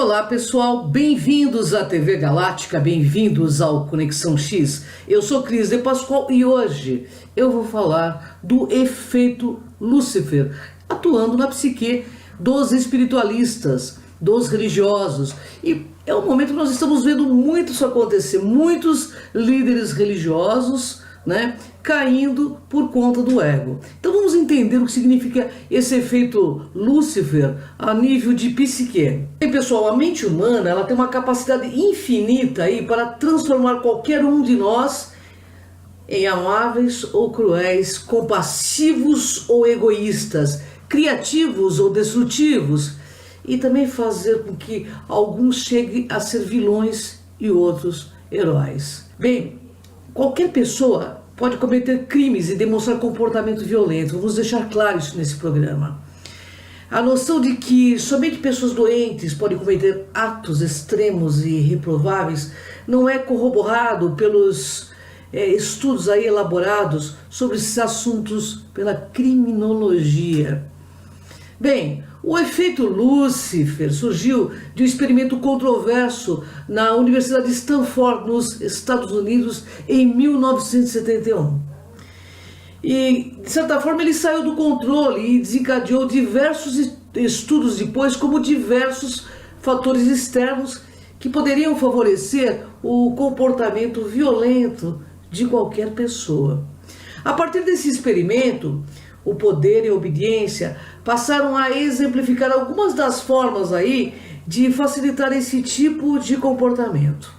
Olá pessoal, bem-vindos à TV Galáctica, bem-vindos ao Conexão X. Eu sou Cris de Pascoal e hoje eu vou falar do efeito Lúcifer, atuando na psique dos espiritualistas, dos religiosos. E é um momento que nós estamos vendo muito isso acontecer, muitos líderes religiosos, caindo por conta do ego. Então vamos entender o que significa esse efeito Lúcifer a nível de psique. Bem, pessoal, a mente humana ela tem uma capacidade infinita aí para transformar qualquer um de nós em amáveis ou cruéis, compassivos ou egoístas, criativos ou destrutivos, e também fazer com que alguns cheguem a ser vilões e outros heróis. Bem, qualquer pessoa pode cometer crimes e demonstrar comportamento violento. Vamos deixar claro isso nesse programa. A noção de que somente pessoas doentes podem cometer atos extremos e reprováveis não é corroborado pelos estudos aí elaborados sobre esses assuntos pela criminologia. Bem, o efeito Lúcifer surgiu de um experimento controverso na Universidade de Stanford, nos Estados Unidos, em 1971. E, de certa forma, ele saiu do controle e desencadeou diversos estudos depois, como diversos fatores externos que poderiam favorecer o comportamento violento de qualquer pessoa. A partir desse experimento, o poder e a obediência passaram a exemplificar algumas das formas aí de facilitar esse tipo de comportamento.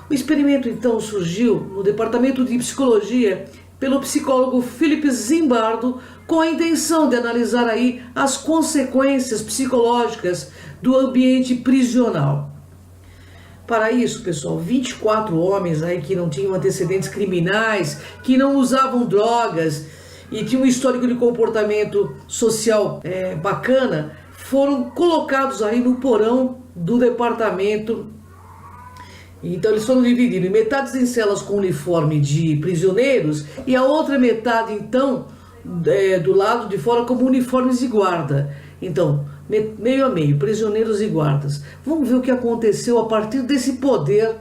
O experimento então surgiu no departamento de psicologia pelo psicólogo Philip Zimbardo com a intenção de analisar aí as consequências psicológicas do ambiente prisional. Para isso, pessoal, 24 homens aí que não tinham antecedentes criminais, que não usavam drogas e tinham um histórico de comportamento social bacana, foram colocados aí no porão do departamento. Então eles foram divididos em metade em celas com uniforme de prisioneiros e a outra metade então do lado de fora como uniformes de guarda. Então, meio a meio, prisioneiros e guardas. Vamos ver o que aconteceu a partir desse poder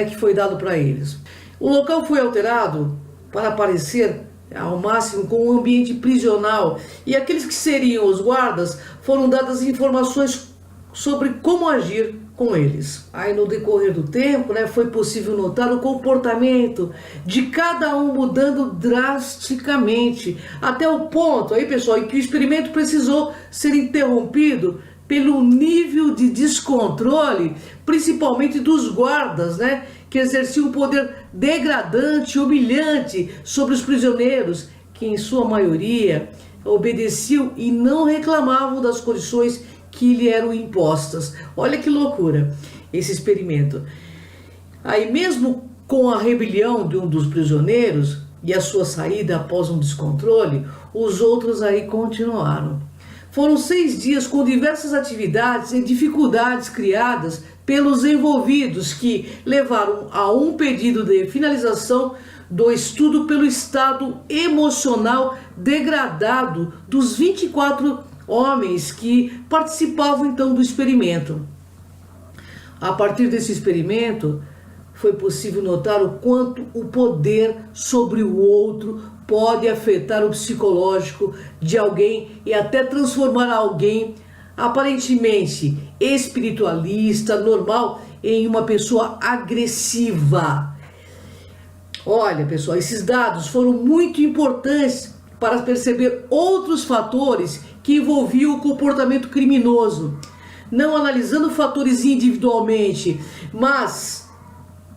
que foi dado para eles. O local foi alterado para parecer ao máximo com um ambiente prisional, e aqueles que seriam os guardas foram dadas informações sobre como agir com eles. Aí no decorrer do tempo, foi possível notar o comportamento de cada um mudando drasticamente, até o ponto aí, pessoal, em que o experimento precisou ser interrompido pelo nível de descontrole, principalmente dos guardas, que exerciam um poder degradante, humilhante sobre os prisioneiros, que em sua maioria obedeciam e não reclamavam das condições que lhe eram impostas. Olha que loucura esse experimento. Aí mesmo com a rebelião de um dos prisioneiros e a sua saída após um descontrole, os outros aí continuaram. Foram 6 dias com diversas atividades e dificuldades criadas pelos envolvidos que levaram a um pedido de finalização do estudo pelo estado emocional degradado dos 24 homens que participavam então do experimento. A partir desse experimento, foi possível notar o quanto o poder sobre o outro pode afetar o psicológico de alguém e até transformar alguém aparentemente espiritualista, normal, em uma pessoa agressiva. Olha, pessoal, esses dados foram muito importantes para perceber outros fatores que envolviam o comportamento criminoso, não analisando fatores individualmente, mas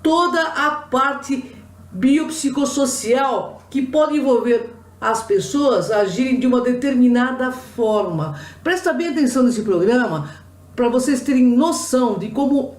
toda a parte biopsicossocial que pode envolver as pessoas agirem de uma determinada forma. Presta bem atenção nesse programa para vocês terem noção de como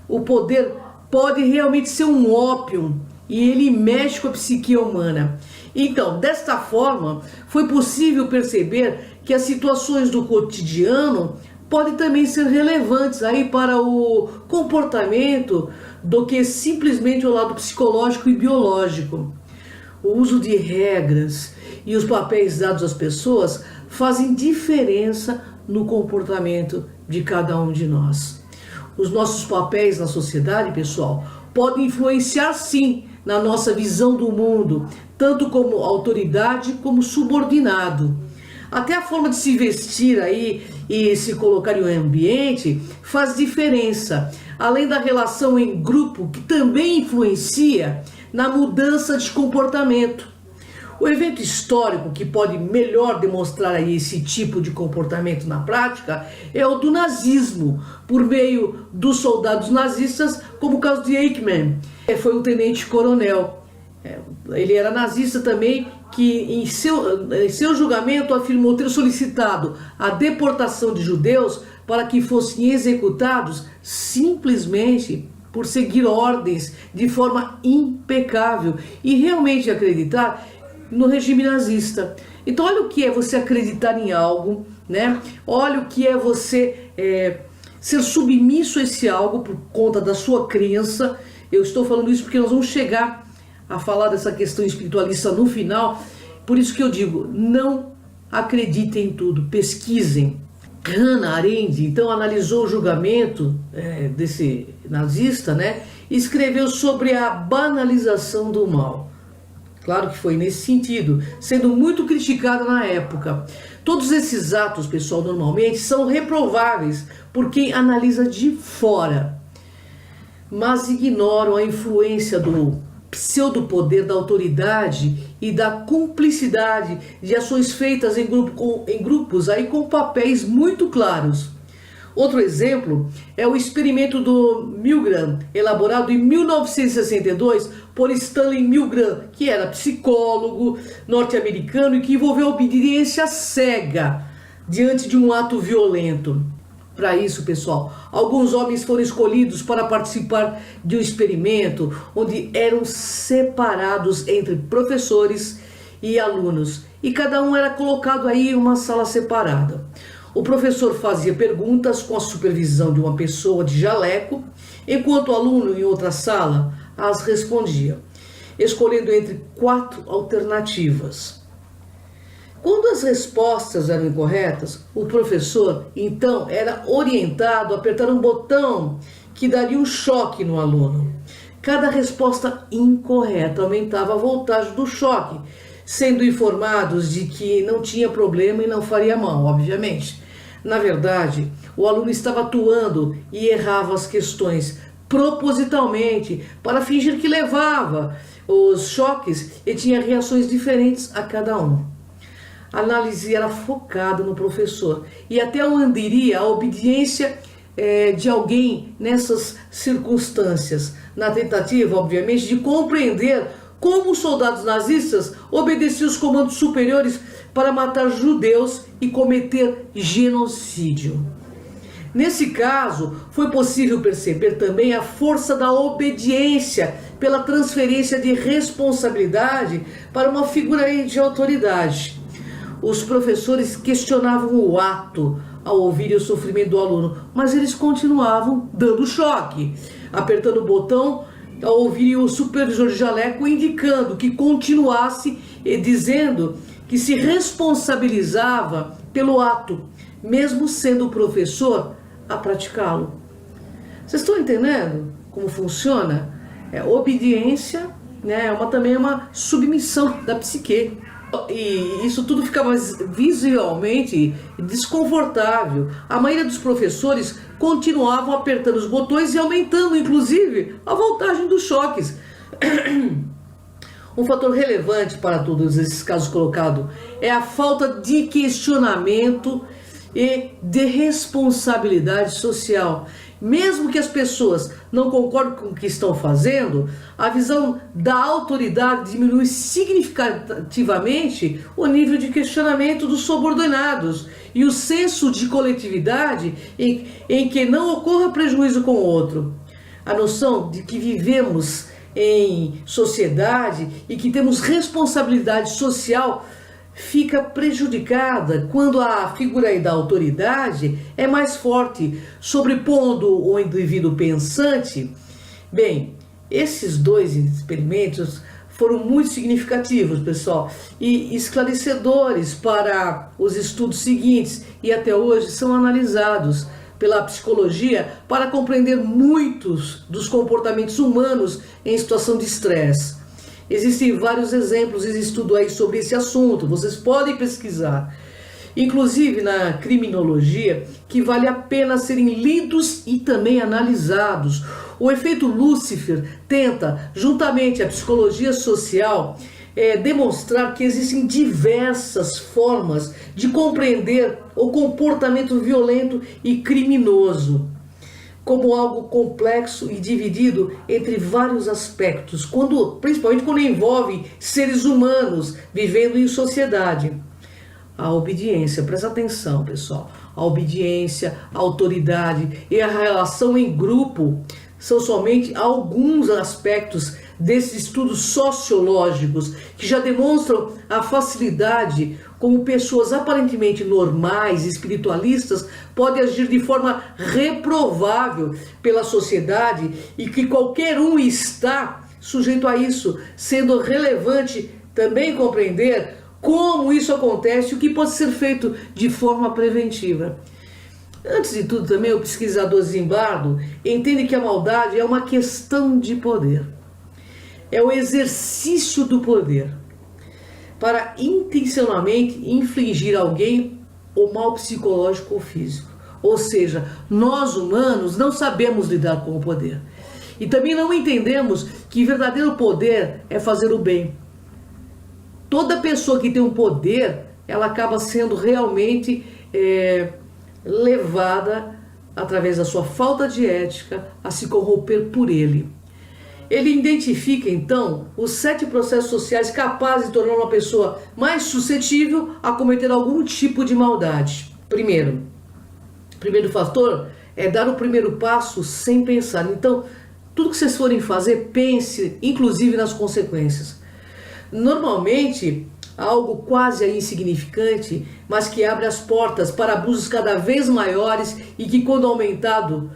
o poder pode realmente ser um ópio e ele mexe com a psique humana. Então, desta forma, foi possível perceber que as situações do cotidiano podem também ser relevantes aí para o comportamento do que simplesmente o lado psicológico e biológico. O uso de regras e os papéis dados às pessoas fazem diferença no comportamento de cada um de nós. os nossos papéis na sociedade, pessoal, podem influenciar sim na nossa visão do mundo, tanto como autoridade como subordinado. Até a forma de se vestir aí e se colocar em um ambiente faz diferença, além da relação em grupo que também influencia na mudança de comportamento. O evento histórico que pode melhor demonstrar aí esse tipo de comportamento na prática é o do nazismo, por meio dos soldados nazistas, como o caso de Eichmann, que foi um tenente-coronel. Ele era nazista também, que em seu julgamento afirmou ter solicitado a deportação de judeus para que fossem executados simplesmente por seguir ordens de forma impecável e realmente acreditar no regime nazista. Então olha o que é você acreditar em algo, né? Olha o que é você ser submisso a esse algo por conta da sua crença. Eu estou falando isso porque nós vamos chegar a falar dessa questão espiritualista no final. Por isso que eu digo, não acreditem em tudo, pesquisem. Hannah Arendt, então, analisou o julgamento desse nazista, né? E escreveu sobre a banalização do mal. Claro que foi nesse sentido, sendo muito criticada na época. Todos esses atos, pessoal, normalmente são reprováveis por quem analisa de fora, mas ignoram a influência do pseudopoder da autoridade e da cumplicidade de ações feitas em grupos aí com papéis muito claros. Outro exemplo é o experimento do Milgram, elaborado em 1962 por Stanley Milgram, que era psicólogo norte-americano e que envolveu obediência cega diante de um ato violento. Para isso, pessoal, alguns homens foram escolhidos para participar de um experimento onde eram separados entre professores e alunos e cada um era colocado aí em uma sala separada. O professor fazia perguntas com a supervisão de uma pessoa de jaleco, enquanto o aluno em outra sala as respondia, escolhendo entre 4 alternativas. Quando as respostas eram incorretas, o professor então era orientado a apertar um botão que daria um choque no aluno. Cada resposta incorreta aumentava a voltagem do choque, sendo informados de que não tinha problema e não faria mal, obviamente. Na verdade, o aluno estava atuando e errava as questões propositalmente para fingir que levava os choques e tinha reações diferentes a cada um. A análise era focada no professor e até onde iria a obediência de alguém nessas circunstâncias, na tentativa, obviamente, de compreender como os soldados nazistas obedeciam os comandos superiores para matar judeus e cometer genocídio. Nesse caso, foi possível perceber também a força da obediência pela transferência de responsabilidade para uma figura de autoridade. Os professores questionavam o ato ao ouvirem o sofrimento do aluno, mas eles continuavam dando choque, apertando o botão ao ouvirem o supervisor de jaleco indicando que continuasse e dizendo que se responsabilizava pelo ato, mesmo sendo o professor a praticá-lo. Vocês estão entendendo como funciona? Obediência, né, também é uma submissão da psique. E isso tudo ficava visualmente desconfortável. A maioria dos professores continuavam apertando os botões e aumentando, inclusive, a voltagem dos choques. Um fator relevante para todos esses casos colocados é a falta de questionamento e de responsabilidade social. Mesmo que as pessoas não concordem com o que estão fazendo, a visão da autoridade diminui significativamente o nível de questionamento dos subordinados e o senso de coletividade em que não ocorra prejuízo com o outro. A noção de que vivemos em sociedade e que temos responsabilidade social fica prejudicada quando a figura da autoridade é mais forte, sobrepondo o indivíduo pensante. Bem, esses dois experimentos foram muito significativos, pessoal, e esclarecedores para os estudos seguintes, e até hoje são analisados pela psicologia para compreender muitos dos comportamentos humanos em situação de estresse. Existem vários exemplos e estudos aí sobre esse assunto, vocês podem pesquisar. Inclusive na criminologia, que vale a pena serem lidos e também analisados. O efeito Lúcifer tenta, juntamente à psicologia social, demonstrar que existem diversas formas de compreender o comportamento violento e criminoso como algo complexo e dividido entre vários aspectos, principalmente quando envolve seres humanos vivendo em sociedade. A obediência, presta atenção, pessoal, a obediência, a autoridade e a relação em grupo são somente alguns aspectos desses estudos sociológicos que já demonstram a facilidade como pessoas aparentemente normais, espiritualistas, podem agir de forma reprovável pela sociedade e que qualquer um está sujeito a isso, sendo relevante também compreender como isso acontece e o que pode ser feito de forma preventiva. Antes de tudo, também o pesquisador Zimbardo entende que a maldade é uma questão de poder. É o exercício do poder para intencionalmente infligir a alguém o mal psicológico ou físico. Ou seja, nós humanos não sabemos lidar com o poder. E também não entendemos que verdadeiro poder é fazer o bem. Toda pessoa que tem um poder, ela acaba sendo realmente levada, através da sua falta de ética, a se corromper por ele. Ele identifica, então, os 7 processos sociais capazes de tornar uma pessoa mais suscetível a cometer algum tipo de maldade. Primeiro fator é dar o primeiro passo sem pensar. Então, tudo que vocês forem fazer, pense, inclusive nas consequências. Normalmente, algo quase insignificante, mas que abre as portas para abusos cada vez maiores e que, quando aumentado,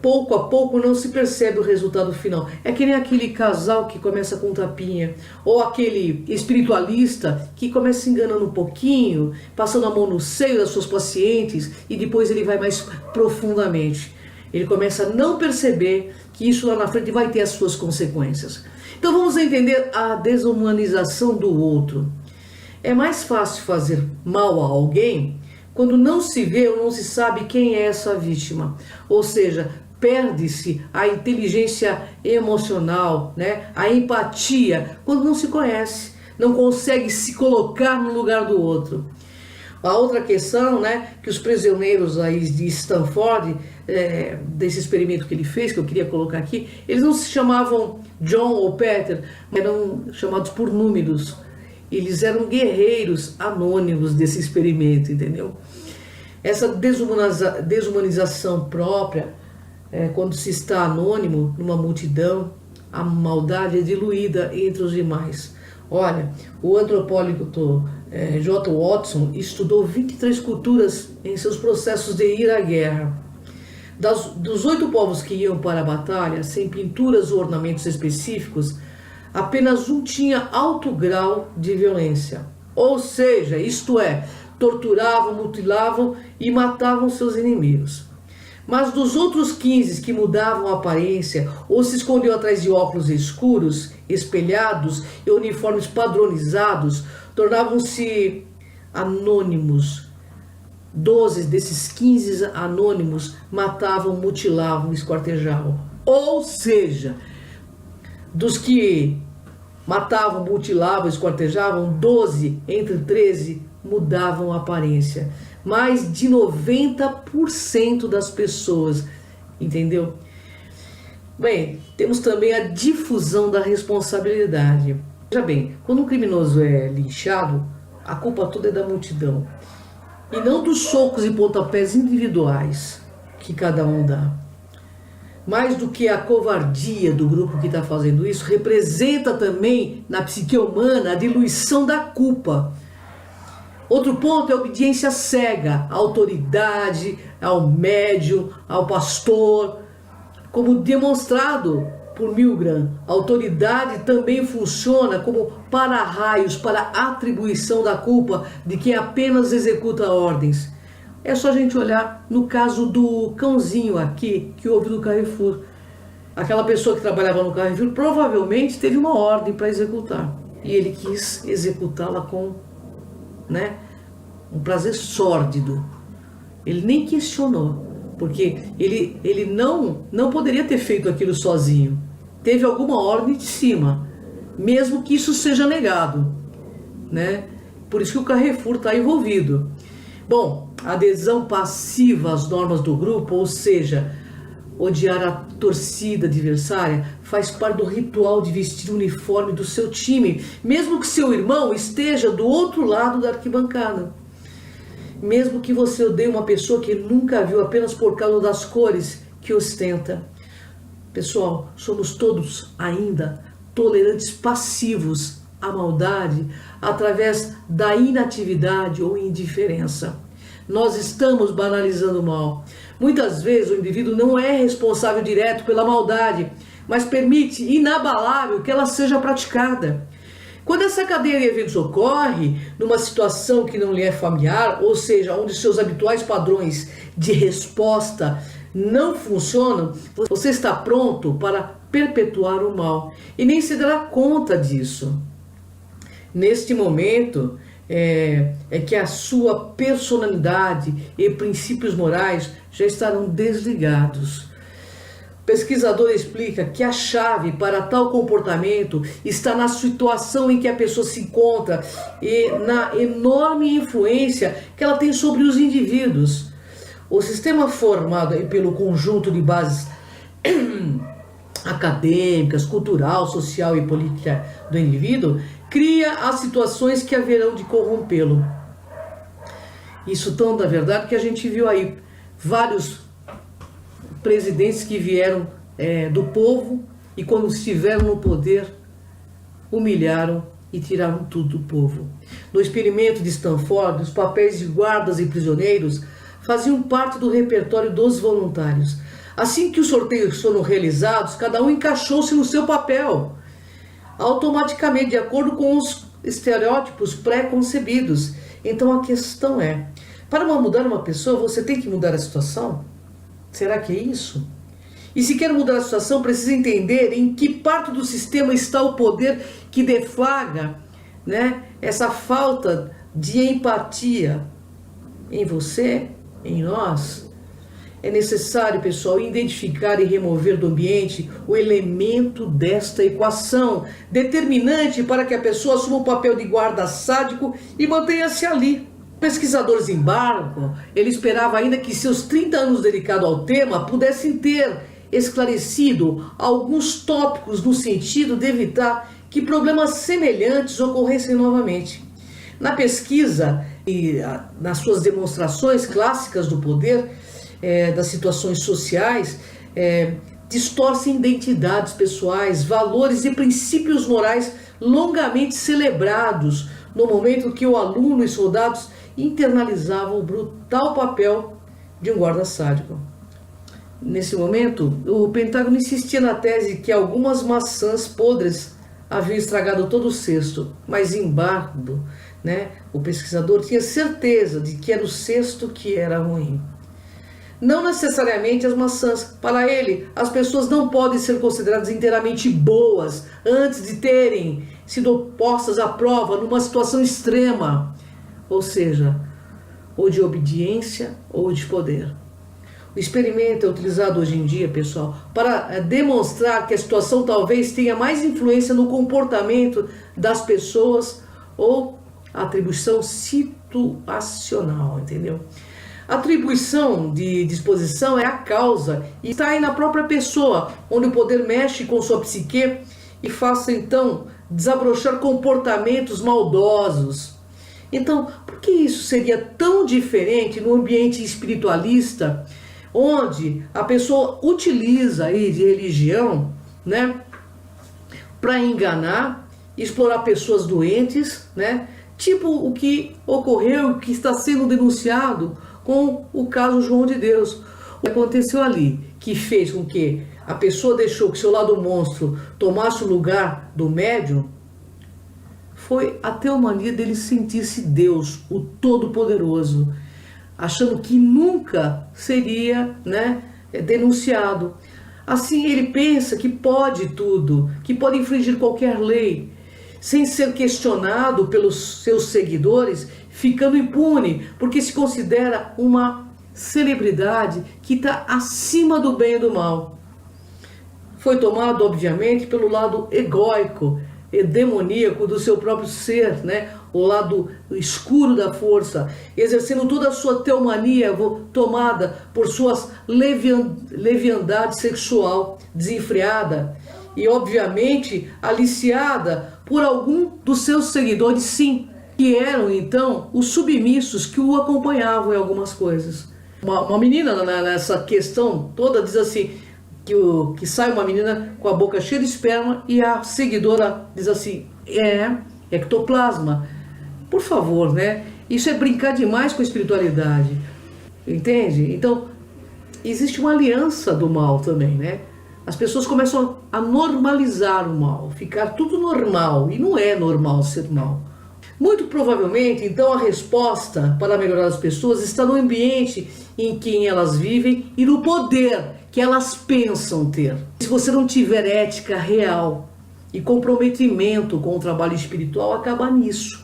pouco a pouco não se percebe o resultado final. É que nem aquele casal que começa com tapinha, ou aquele espiritualista que começa enganando um pouquinho, passando a mão no seio das suas pacientes e depois ele vai mais profundamente. Ele começa a não perceber que isso lá na frente vai ter as suas consequências. Então vamos entender a desumanização do outro. É mais fácil fazer mal a alguém quando não se vê ou não se sabe quem é essa vítima. Ou seja, perde-se a inteligência emocional, né? A empatia, quando não se conhece, não consegue se colocar no lugar do outro. A outra questão, né, que os prisioneiros aí de Stanford, desse experimento que ele fez, que eu queria colocar aqui, eles não se chamavam John ou Peter, eram chamados por números. Eles eram guerreiros anônimos desse experimento, entendeu? Essa desumanização própria, quando se está anônimo numa multidão, a maldade é diluída entre os demais. Olha, o antropólogo J. Watson estudou 23 culturas em seus processos de ir à guerra. Dos 8 povos que iam para a batalha, sem pinturas ou ornamentos específicos, apenas um tinha alto grau de violência. Ou seja, isto é, torturavam, mutilavam e matavam seus inimigos. Mas dos outros 15 que mudavam a aparência ou se escondiam atrás de óculos escuros, espelhados e uniformes padronizados, tornavam-se anônimos. 12 desses 15 anônimos matavam, mutilavam, esquartejavam. Ou seja, dos que matavam, mutilavam, esquartejavam, 12 entre 13 mudavam a aparência. Mais de 90% das pessoas, entendeu? Bem, temos também a difusão da responsabilidade. Veja bem, quando um criminoso é linchado, a culpa toda é da multidão. E não dos socos e pontapés individuais que cada um dá. Mais do que a covardia do grupo que está fazendo isso, representa também na psique humana a diluição da culpa. Outro ponto é a obediência cega à autoridade, ao médium, ao pastor. Como demonstrado por Milgram, a autoridade também funciona como para-raios para a atribuição da culpa de quem apenas executa ordens. É só a gente olhar no caso do cãozinho aqui, que houve no Carrefour. Aquela pessoa que trabalhava no Carrefour provavelmente teve uma ordem para executar. E ele quis executá-la com, né, um prazer sórdido. Ele nem questionou, porque ele não poderia ter feito aquilo sozinho. Teve alguma ordem de cima, mesmo que isso seja negado, né? Por isso que o Carrefour está envolvido. Bom, adesão passiva às normas do grupo, ou seja, odiar a torcida adversária, faz parte do ritual de vestir o uniforme do seu time, mesmo que seu irmão esteja do outro lado da arquibancada. Mesmo que você odeie uma pessoa que nunca viu apenas por causa das cores que ostenta. Pessoal, somos todos ainda tolerantes passivos à maldade através da inatividade ou indiferença. Nós estamos banalizando o mal. Muitas vezes o indivíduo não é responsável direto pela maldade, mas permite inabalável que ela seja praticada. Quando essa cadeia de eventos ocorre numa situação que não lhe é familiar, ou seja, onde seus habituais padrões de resposta não funcionam, você está pronto para perpetuar o mal e nem se dará conta disso. Neste momento é que a sua personalidade e princípios morais já estarão desligados. O pesquisador explica que a chave para tal comportamento está na situação em que a pessoa se encontra e na enorme influência que ela tem sobre os indivíduos. O sistema formado pelo conjunto de bases acadêmicas, cultural, social e política do indivíduo cria as situações que haverão de corrompê-lo. Isso tão da verdade que a gente viu aí vários presidentes que vieram do povo e quando estiveram no poder humilharam e tiraram tudo do povo. No experimento de Stanford, os papéis de guardas e prisioneiros faziam parte do repertório dos voluntários. Assim que os sorteios foram realizados, cada um encaixou-se no seu papel, automaticamente, de acordo com os estereótipos pré-concebidos. Então a questão é, para mudar uma pessoa, você tem que mudar a situação? Será que é isso? E se quer mudar a situação, precisa entender em que parte do sistema está o poder que deflagra, né, essa falta de empatia em você, em nós. É necessário, pessoal, identificar e remover do ambiente o elemento desta equação, determinante para que a pessoa assuma o papel de guarda sádico e mantenha-se ali. Pesquisadores em Barco, ele esperava ainda que seus 30 anos dedicados ao tema pudessem ter esclarecido alguns tópicos no sentido de evitar que problemas semelhantes ocorressem novamente. Na pesquisa e nas suas demonstrações clássicas do poder, das situações sociais, distorcem identidades pessoais, valores e princípios morais longamente celebrados no momento que o aluno e soldados internalizavam o brutal papel de um guarda sádico. Nesse momento, o Pentágono insistia na tese que algumas maçãs podres haviam estragado todo o cesto, mas em Bardo, né, o pesquisador tinha certeza de que era o cesto que era ruim. Não necessariamente as maçãs. Para ele, as pessoas não podem ser consideradas inteiramente boas antes de terem sido postas à prova numa situação extrema, ou seja, ou de obediência ou de poder. O experimento é utilizado hoje em dia, pessoal, para demonstrar que a situação talvez tenha mais influência no comportamento das pessoas ou atribuição situacional, entendeu? A atribuição de disposição é a causa e está aí na própria pessoa, onde o poder mexe com sua psique e faça então desabrochar comportamentos maldosos. Então, por que isso seria tão diferente no ambiente espiritualista, onde a pessoa utiliza aí de religião, né, para enganar, explorar pessoas doentes, né, tipo o que ocorreu, o que está sendo denunciado com o caso João de Deus. O que aconteceu ali, que fez com que a pessoa deixou que seu lado monstro tomasse o lugar do médium, foi a teomania dele sentir-se Deus, o Todo-Poderoso. achando que nunca seria, né, denunciado. Assim ele pensa que pode tudo, que pode infringir qualquer lei, sem ser questionado pelos seus seguidores, ficando impune, porque se considera uma celebridade que está acima do bem e do mal. Foi tomado, obviamente, pelo lado egóico e demoníaco do seu próprio ser, né? O lado escuro da força, exercendo toda a sua teomania tomada por suas leviandade sexual desenfreada e, obviamente, aliciada por algum dos seus seguidores, sim, que eram, então, os submissos que o acompanhavam em algumas coisas. Uma menina nessa questão toda diz assim, que sai uma menina com a boca cheia de esperma e a seguidora diz assim, é ectoplasma. Por favor, né? Isso é brincar demais com a espiritualidade, entende? Então, existe uma aliança do mal também, né? As pessoas começam a normalizar o mal, ficar tudo normal, e não é normal ser mal. Muito provavelmente, então, a resposta para melhorar as pessoas está no ambiente em que elas vivem e no poder que elas pensam ter. Se você não tiver ética real e comprometimento com o trabalho espiritual, acaba nisso.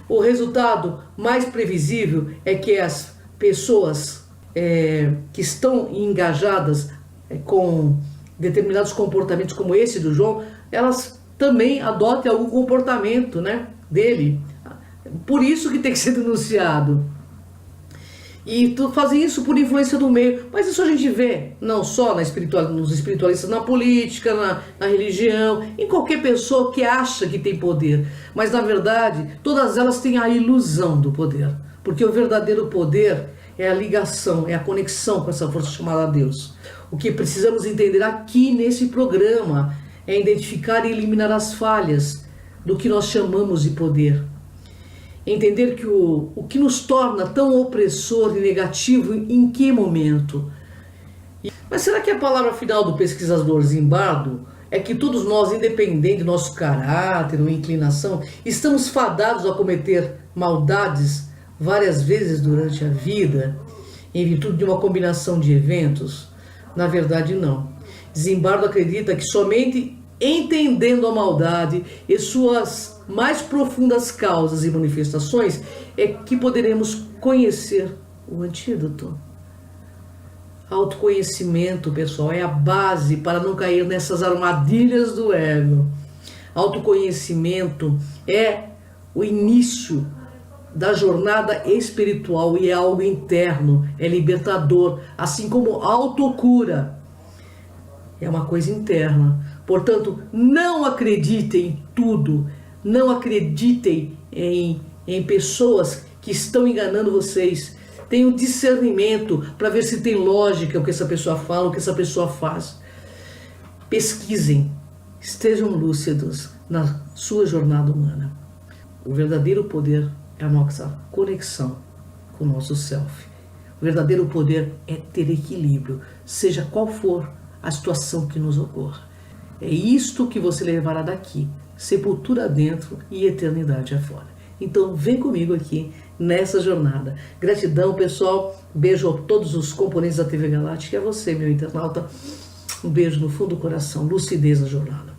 O resultado mais previsível é que as pessoas que estão engajadas com determinados comportamentos como esse do João, elas também adotem algum comportamento, né, dele. Por isso que tem que ser denunciado. E fazem isso por influência do meio. Mas isso a gente vê não só nos espiritualistas, na política, na religião, em qualquer pessoa que acha que tem poder. Mas na verdade, todas elas têm a ilusão do poder. Porque o verdadeiro poder é a ligação, é a conexão com essa força chamada Deus. O que precisamos entender aqui nesse programa é identificar e eliminar as falhas do que nós chamamos de poder. Entender que o que nos torna tão opressor e negativo em que momento? Mas será que a palavra final do pesquisador Zimbardo é que todos nós, independente do nosso caráter ou inclinação, estamos fadados a cometer maldades várias vezes durante a vida, em virtude de uma combinação de eventos? Na verdade, não. Zimbardo acredita que somente entendendo a maldade e suas mais profundas causas e manifestações é que poderemos conhecer o antídoto. Autoconhecimento, pessoal, é a base para não cair nessas armadilhas do ego. Autoconhecimento é o início da jornada espiritual e é algo interno, é libertador, assim como autocura é uma coisa interna. Portanto, não acreditem em tudo, não acreditem em pessoas que estão enganando vocês. Tenham discernimento para ver se tem lógica o que essa pessoa fala, o que essa pessoa faz. Pesquisem, estejam lúcidos na sua jornada humana. O verdadeiro poder é a nossa conexão com o nosso self. O verdadeiro poder é ter equilíbrio, seja qual for a situação que nos ocorra. É isto que você levará daqui, sepultura dentro e eternidade afora. Então vem comigo aqui nessa jornada. Gratidão, pessoal. Beijo a todos os componentes da TV Galáctica e a você, meu internauta. Um beijo no fundo do coração. Lucidez na jornada.